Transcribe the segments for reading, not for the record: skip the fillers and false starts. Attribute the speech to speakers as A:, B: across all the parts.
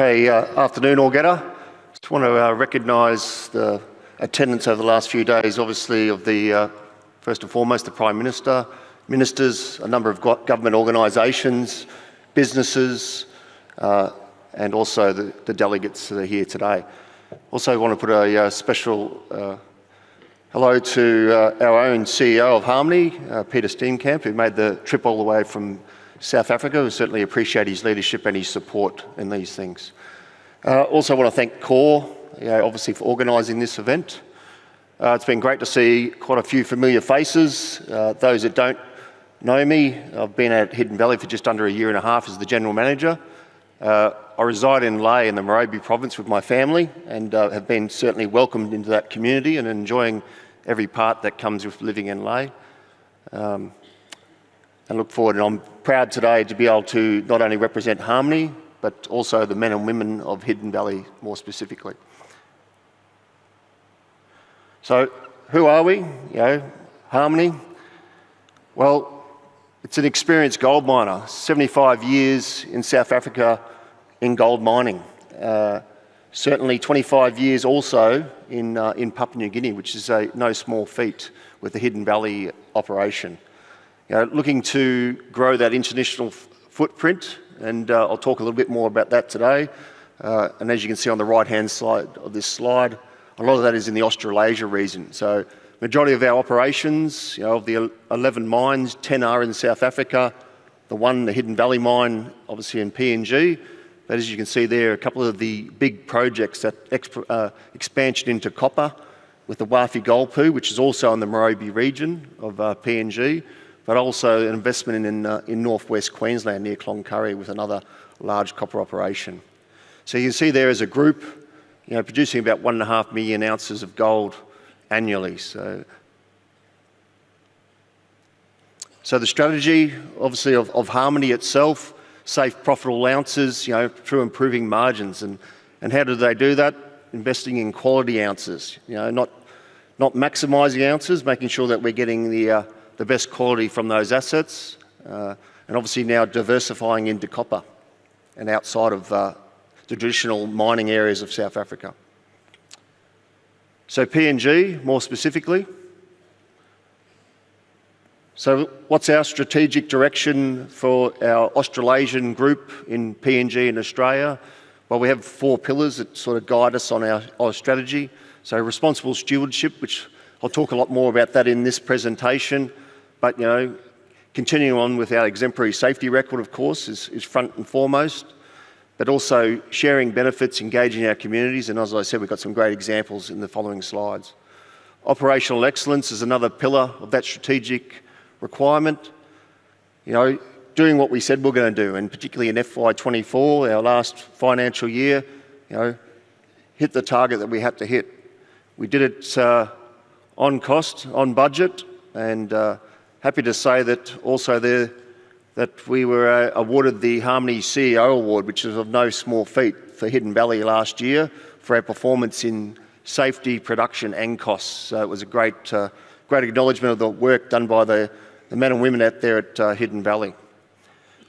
A: Okay, afternoon, Algeta. Just want to recognise the attendance over the last few days, obviously, of the, first and foremost, the Prime Minister, ministers, a number of government organisations, businesses, and also the delegates that are here today. Also want to put a special hello to our own CEO of Harmony, Peter Steenkamp, who made the trip all the way from South Africa. We certainly appreciate his leadership and his support in these things. Also want to thank CORE, obviously, for organising this event. It's been great to see quite a few familiar faces. Those that don't know me, I've been at Hidden Valley for just under a year and a half as the General Manager. I reside in Lae in the Morobe province with my family and have been certainly welcomed into that community and enjoying every part that comes with living in Lae. And look forward, and I'm proud today to be able to not only represent Harmony, but also the men and women of Hidden Valley more specifically. So who are we? Harmony. Well, it's an experienced gold miner, 75 years in South Africa in gold mining. Certainly 25 years also in Papua New Guinea, which is no small feat with the Hidden Valley operation. Looking to grow that international footprint, and I'll talk a little bit more about that today. And as you can see on the right-hand side of this slide, a lot of that is in the Australasia region. So majority of our operations, of the 11 mines, 10 are in South Africa. The Hidden Valley mine, obviously in PNG. But as you can see there, a couple of the big projects, that expansion into copper with the Wafi Gold Poo, which is also in the Morobe region of PNG, but also an investment in northwest Queensland near Cloncurry with another large copper operation. So you can see there as a group, producing about 1.5 million ounces of gold annually. So the strategy, obviously, of Harmony itself, safe, profitable ounces, through improving margins. And how do they do that? Investing in quality ounces, not maximising ounces, making sure that we're getting the best quality from those assets, and obviously now diversifying into copper and outside of the traditional mining areas of South Africa. So PNG, more specifically. So what's our strategic direction for our Australasian group in PNG in Australia? Well, we have 4 pillars that sort of guide us on our strategy. So responsible stewardship, which I'll talk a lot more about that in this presentation. But, continuing on with our exemplary safety record, of course, is front and foremost. But also sharing benefits, engaging our communities. And as I said, we've got some great examples in the following slides. Operational excellence is another pillar of that strategic requirement. Doing what we said we're going to do, and particularly in FY24, our last financial year, hit the target that we had to hit. We did it on cost, on budget, and happy to say that also there that we were awarded the Harmony CEO Award, which is of no small feat for Hidden Valley last year for our performance in safety, production and costs. So it was a great acknowledgement of the work done by the men and women out there at Hidden Valley.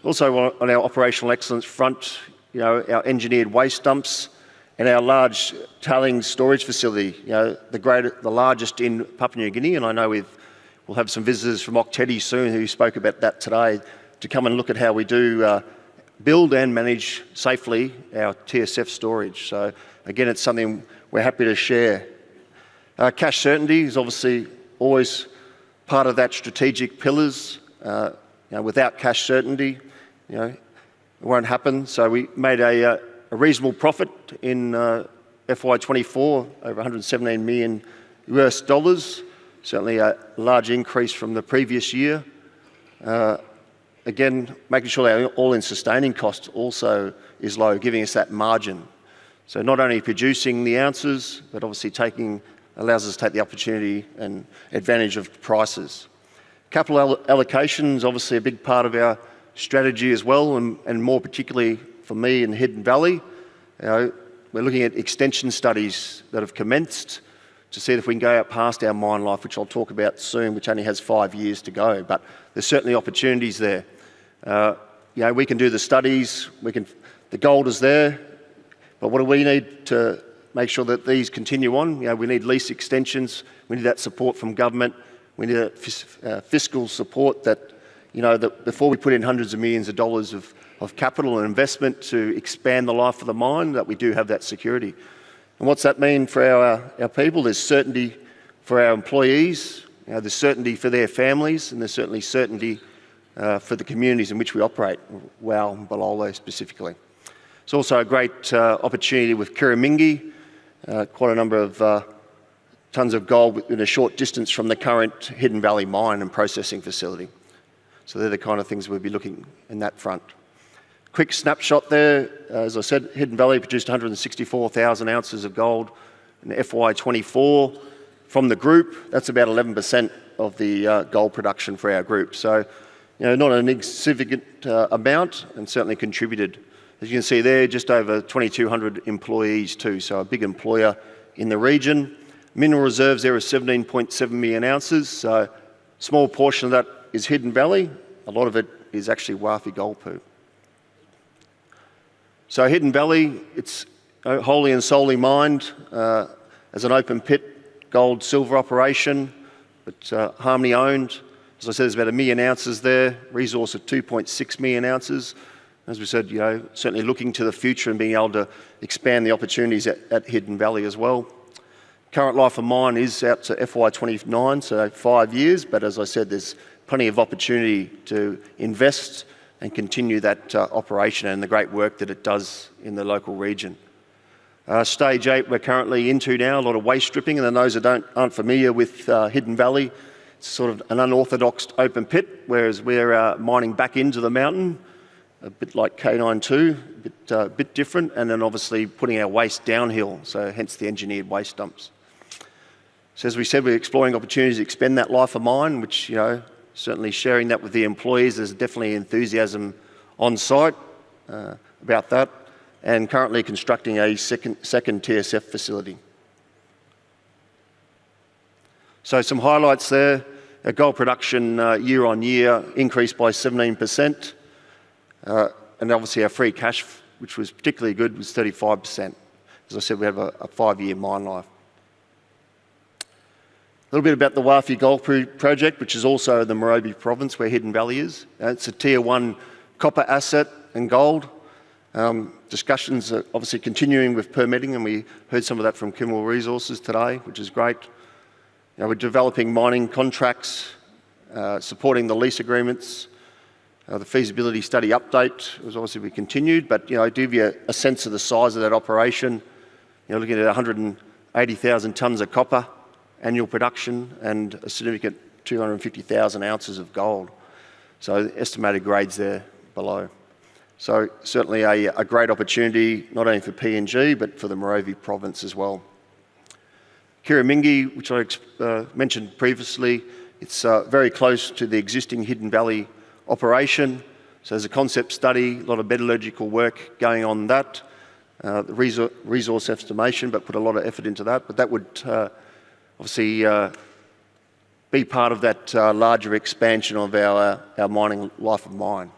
A: Also on our operational excellence front, our engineered waste dumps and our large tailings storage facility, the largest in Papua New Guinea, and I know we'll have some visitors from Oktedi soon who spoke about that today, to come and look at how we do build and manage safely our TSF storage. So again, it's something we're happy to share. Cash certainty is obviously always part of that strategic pillars. Without cash certainty, it won't happen. So we made a reasonable profit in FY24, over $117 million US. Certainly a large increase from the previous year. Again, making sure our all-in sustaining cost also is low, giving us that margin. So not only producing the ounces, but obviously allows us to take the opportunity and advantage of prices. Capital allocation is obviously a big part of our strategy as well, and more particularly for me in Hidden Valley. We're looking at extension studies that have commenced to see if we can go out past our mine life, which I'll talk about soon, which only has 5 years to go. But there's certainly opportunities there. We can do the studies. The gold is there. But what do we need to make sure that these continue on? We need lease extensions, we need that support from government, we need that fiscal support that, that before we put in hundreds of millions of dollars of capital and investment to expand the life of the mine, that we do have that security. And what's that mean for our people? There's certainty for our employees, there's certainty for their families, and there's certainly certainty for the communities in which we operate, Wau and Balolo specifically. It's also a great opportunity with Curramingi, quite a number of tonnes of gold in a short distance from the current Hidden Valley mine and processing facility. So they're the kind of things we'll be looking in that front. Quick snapshot there. As I said, Hidden Valley produced 164,000 ounces of gold in FY24 from the group. That's about 11% of the gold production for our group. So, not an insignificant amount, and certainly contributed. As you can see there, just over 2,200 employees too, so a big employer in the region. Mineral reserves there are 17.7 million ounces, so a small portion of that is Hidden Valley. A lot of it is actually Wafi-Golpu. So Hidden Valley, it's wholly and solely mined as an open pit gold silver operation, but Harmony owned. As I said, there's about 1 million ounces there, resource of 2.6 million ounces. As we said, certainly looking to the future and being able to expand the opportunities at Hidden Valley as well. Current life of mine is out to FY29, so 5 years, but as I said, there's plenty of opportunity to invest and continue that operation and the great work that it does in the local region. Stage 8 we're currently into now, a lot of waste stripping, and then those that aren't familiar with Hidden Valley, it's sort of an unorthodox open pit, whereas we're mining back into the mountain, a bit like K92, a bit different, and then obviously putting our waste downhill, so hence the engineered waste dumps. So as we said, we're exploring opportunities to expand that life of mine, which, certainly sharing that with the employees. There's definitely enthusiasm on site about that, and currently constructing a second TSF facility. So some highlights there. Our gold production year on year increased by 17%, and obviously our free cash, which was particularly good, was 35%. As I said, we have a 5-year mine life. A little bit about the Wafi-Golpu project, which is also in the Morobe province where Hidden Valley is. It's a tier 1 copper asset and gold. Discussions are obviously continuing with permitting, and we heard some of that from Kimmel Resources today, which is great. We're developing mining contracts, supporting the lease agreements. The feasibility study update was obviously we continued, but to give you a sense of the size of that operation, looking at 180,000 tonnes of copper annual production and a significant 250,000 ounces of gold. So estimated grades there below. So certainly a great opportunity, not only for PNG, but for the Morobe province as well. Curramingi, which I mentioned previously, it's very close to the existing Hidden Valley operation. So there's a concept study, a lot of metallurgical work going on that, resource estimation, but put a lot of effort into that. But that would obviously be part of that larger expansion of our mining life of mine.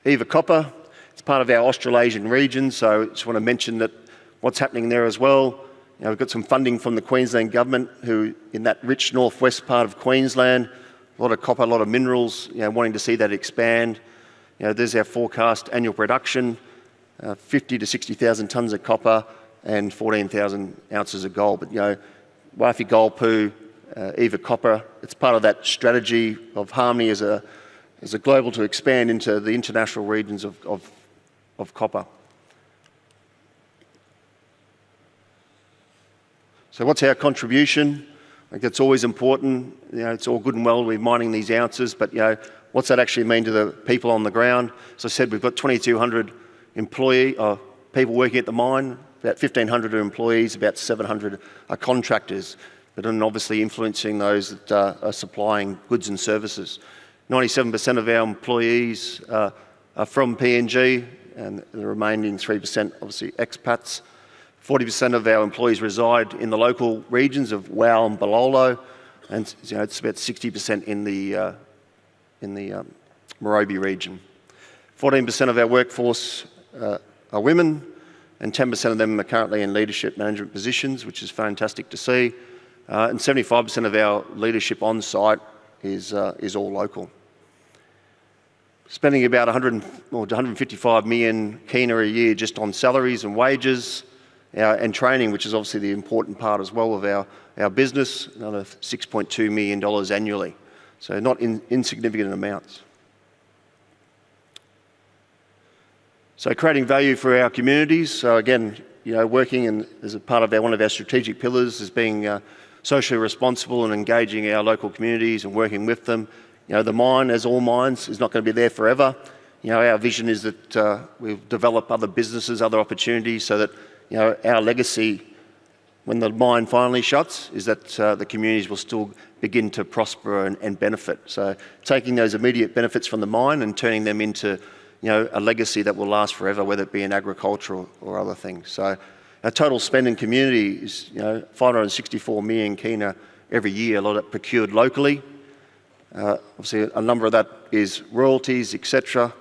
A: Eva Copper, it's part of our Australasian region, so I just want to mention that what's happening there as well. We've got some funding from the Queensland government, who in that rich northwest part of Queensland, a lot of copper, a lot of minerals, wanting to see that expand. There's our forecast annual production, 50 to 60,000 tonnes of copper and 14,000 ounces of gold. But Wafi-Golpu, Eva Copper, it's part of that strategy of Harmony as a global to expand into the international regions of copper. So what's our contribution? I think that's always important. It's all good and well we're mining these ounces, but what's that actually mean to the people on the ground? As I said, we've got 2,200 people working at the mine, about 1,500 are employees, about 700 are contractors, but then obviously influencing those that are supplying goods and services. 97% of our employees are from PNG, and the remaining 3% obviously expats. 40% of our employees reside in the local regions of Wau and Balolo, and it's about 60% in the Morobe region. 14% of our workforce are women, and 10% of them are currently in leadership management positions, which is fantastic to see. And 75% of our leadership on site is all local. Spending about 155 million kina a year just on salaries and wages and training, which is obviously the important part as well of our business, another $6.2 million annually. So not insignificant amounts. So creating value for our communities. So again, working as a part of one of our strategic pillars is being socially responsible and engaging our local communities and working with them. The mine, as all mines, is not going to be there forever. Our vision is that we'll develop other businesses, other opportunities, so that our legacy, when the mine finally shuts, is that the communities will still begin to prosper and benefit. So taking those immediate benefits from the mine and turning them into a legacy that will last forever, whether it be in agriculture or other things. So our total spend in community is 564 million kina every year, a lot of it procured locally. Obviously a number of that is royalties, etc.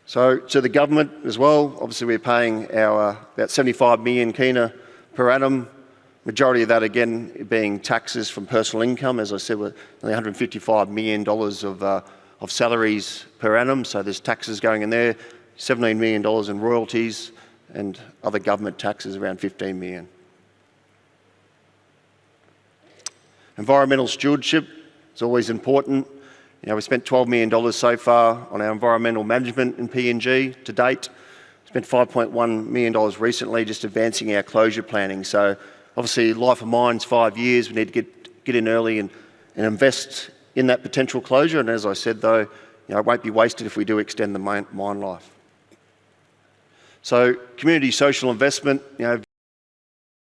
A: So to the government as well, obviously we're paying our about 75 million kina per annum. Majority of that again being taxes from personal income. As I said, we're only $155 million of salaries per annum, so there's taxes going in there, $17 million in royalties, and other government taxes around $15 million. Environmental stewardship is always important. We spent $12 million so far on our environmental management in PNG to date. Spent $5.1 million recently just advancing our closure planning. So obviously life of mine's 5 years. We need to get in early and invest in that potential closure. And as I said though, it won't be wasted if we do extend the mine life. So community social investment,